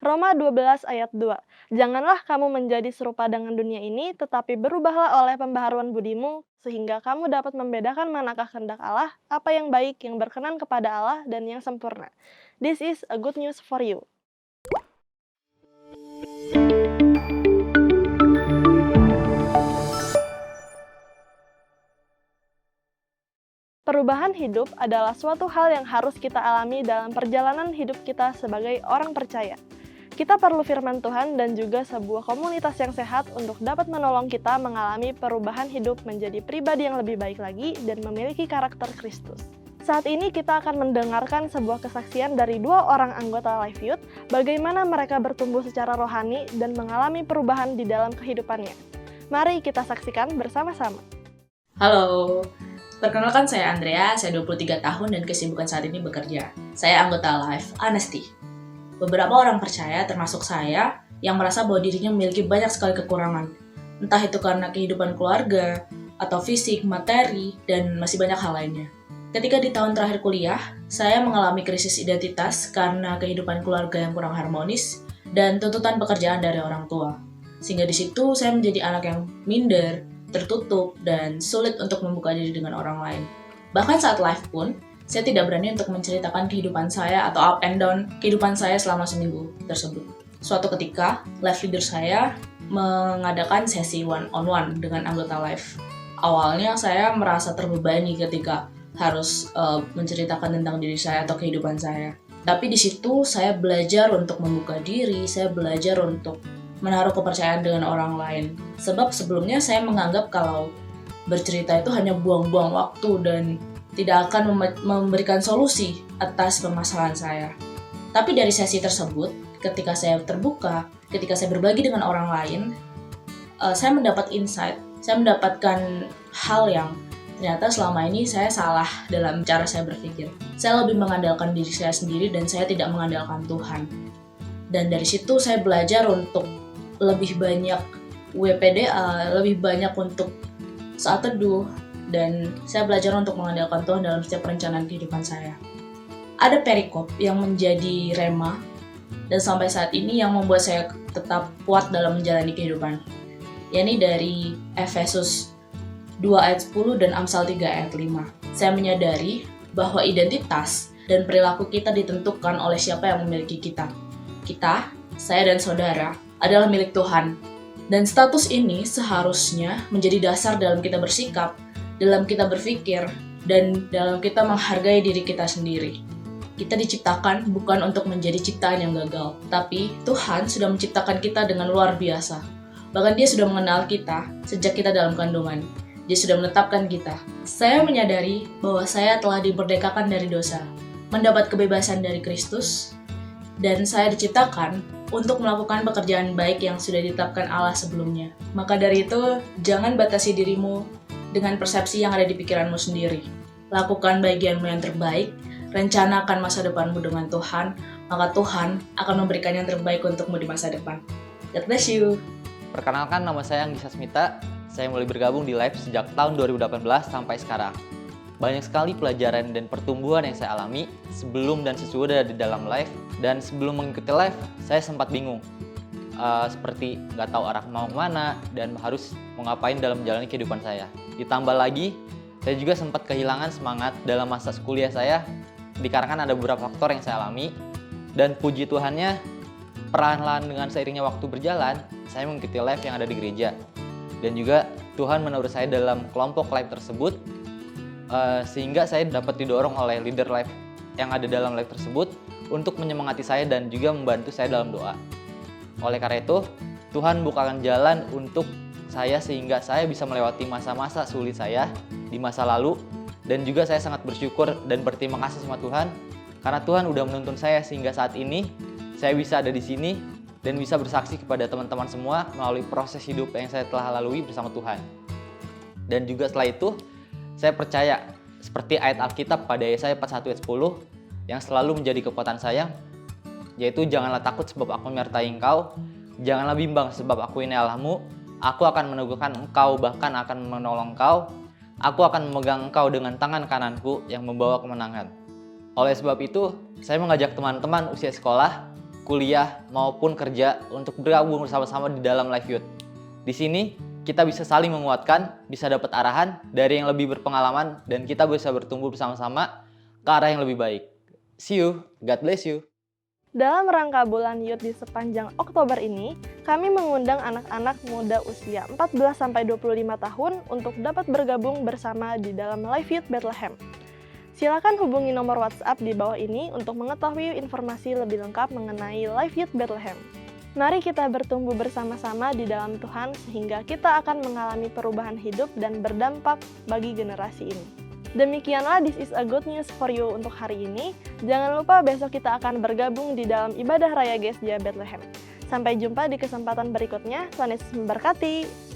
Roma 12 ayat 2. Janganlah kamu menjadi serupa dengan dunia ini, tetapi berubahlah oleh pembaharuan budimu, sehingga kamu dapat membedakan manakah kehendak Allah, apa yang baik, yang berkenan kepada Allah, dan yang sempurna. This is a good news for you. Perubahan hidup adalah suatu hal yang harus kita alami dalam perjalanan hidup kita sebagai orang percaya. Kita perlu firman Tuhan dan juga sebuah komunitas yang sehat untuk dapat menolong kita mengalami perubahan hidup menjadi pribadi yang lebih baik lagi dan memiliki karakter Kristus. Saat ini kita akan mendengarkan sebuah kesaksian dari 2 orang anggota Life Youth, bagaimana mereka bertumbuh secara rohani dan mengalami perubahan di dalam kehidupannya. Mari kita saksikan bersama-sama. Halo, perkenalkan saya Andrea, saya 23 tahun dan kesibukan saat ini bekerja. Saya anggota Life Honesty. Beberapa orang percaya, termasuk saya, yang merasa bahwa dirinya memiliki banyak sekali kekurangan. Entah itu karena kehidupan keluarga, atau fisik, materi, dan masih banyak hal lainnya. Ketika di tahun terakhir kuliah, saya mengalami krisis identitas karena kehidupan keluarga yang kurang harmonis dan tuntutan pekerjaan dari orang tua. Sehingga di situ saya menjadi anak yang minder, tertutup, dan sulit untuk membuka diri dengan orang lain. Bahkan saat live pun, saya tidak berani untuk menceritakan kehidupan saya atau up and down kehidupan saya selama seminggu tersebut. Suatu ketika, live leader saya mengadakan sesi one-on-one dengan anggota live. Awalnya saya merasa terbebani ketika harus menceritakan tentang diri saya atau kehidupan saya. Tapi di situ saya belajar untuk membuka diri, saya belajar untuk menaruh kepercayaan dengan orang lain. Sebab sebelumnya saya menganggap kalau bercerita itu hanya buang-buang waktu dan tidak akan memberikan solusi atas permasalahan saya. Tapi dari sesi tersebut, ketika saya terbuka, ketika saya berbagi dengan orang lain, saya mendapat insight, saya mendapatkan hal yang ternyata selama ini saya salah dalam cara saya berpikir. Saya lebih mengandalkan diri saya sendiri dan saya tidak mengandalkan Tuhan. Dan dari situ saya belajar untuk lebih banyak WPDA, lebih banyak untuk saat teduh, dan saya belajar untuk mengandalkan Tuhan dalam setiap perencanaan kehidupan saya. Ada perikop yang menjadi rema, dan sampai saat ini yang membuat saya tetap kuat dalam menjalani kehidupan, yakni dari Efesus 2 ayat 10 dan Amsal 3 ayat 5. Saya menyadari bahwa identitas dan perilaku kita ditentukan oleh siapa yang memiliki kita. Kita, saya dan saudara, adalah milik Tuhan. Dan status ini seharusnya menjadi dasar dalam kita bersikap, dalam kita berpikir, dan dalam kita menghargai diri kita sendiri. Kita diciptakan bukan untuk menjadi ciptaan yang gagal, tapi Tuhan sudah menciptakan kita dengan luar biasa. Bahkan Dia sudah mengenal kita sejak kita dalam kandungan. Dia sudah menetapkan kita. Saya menyadari bahwa saya telah dimerdekakan dari dosa, mendapat kebebasan dari Kristus, dan saya diciptakan untuk melakukan pekerjaan baik yang sudah ditetapkan Allah sebelumnya. Maka dari itu, jangan batasi dirimu dengan persepsi yang ada di pikiranmu sendiri. Lakukan bagianmu yang terbaik, rencanakan masa depanmu dengan Tuhan, maka Tuhan akan memberikan yang terbaik untukmu di masa depan. God bless you! Perkenalkan, nama saya Anggisa Smita. Saya mulai bergabung di Live sejak tahun 2018 sampai sekarang. Banyak sekali pelajaran dan pertumbuhan yang saya alami sebelum dan sesudah di dalam Live. Dan sebelum mengikuti Live, saya sempat bingung. Seperti nggak tahu arah mau kemana dan harus mau ngapain dalam menjalani kehidupan saya. Ditambah lagi, saya juga sempat kehilangan semangat dalam masa kuliah saya dikarenakan ada beberapa faktor yang saya alami. Dan puji Tuhannya, perlahan-lahan dengan seiringnya waktu berjalan, saya mengikuti Live yang ada di gereja. Dan juga Tuhan menaruh saya dalam kelompok Live tersebut, sehingga saya dapat didorong oleh leader Live yang ada dalam Live tersebut untuk menyemangati saya dan juga membantu saya dalam doa. Oleh karena itu, Tuhan bukakan jalan untuk saya sehingga saya bisa melewati masa-masa sulit saya di masa lalu. Dan juga saya sangat bersyukur dan berterima kasih sama Tuhan karena Tuhan udah menuntun saya sehingga saat ini saya bisa ada di sini dan bisa bersaksi kepada teman-teman semua melalui proses hidup yang saya telah lalui bersama Tuhan. Dan juga setelah itu, saya percaya seperti ayat Alkitab pada Yesaya 41 ayat 10 yang selalu menjadi kekuatan saya, yaitu janganlah takut sebab aku menyertai engkau, janganlah bimbang sebab aku ini Allahmu, aku akan meneguhkan engkau bahkan akan menolong engkau, aku akan memegang engkau dengan tangan kananku yang membawa kemenangan. Oleh sebab itu, saya mengajak teman-teman usia sekolah kuliah, maupun kerja untuk bergabung bersama-sama di dalam Live Youth. Di sini, kita bisa saling menguatkan, bisa dapat arahan dari yang lebih berpengalaman, dan kita bisa bertumbuh bersama-sama ke arah yang lebih baik. See you, God bless you. Dalam rangka bulan Youth di sepanjang Oktober ini, kami mengundang anak-anak muda usia 14-25 tahun untuk dapat bergabung bersama di dalam Live Youth Bethlehem. Silakan hubungi nomor WhatsApp di bawah ini untuk mengetahui informasi lebih lengkap mengenai Live Youth Bethlehem. Mari kita bertumbuh bersama-sama di dalam Tuhan sehingga kita akan mengalami perubahan hidup dan berdampak bagi generasi ini. Demikianlah This is a Good News for You untuk hari ini. Jangan lupa besok kita akan bergabung di dalam ibadah raya Gesja Bethlehem. Sampai jumpa di kesempatan berikutnya. Tuhan Yesus memberkati.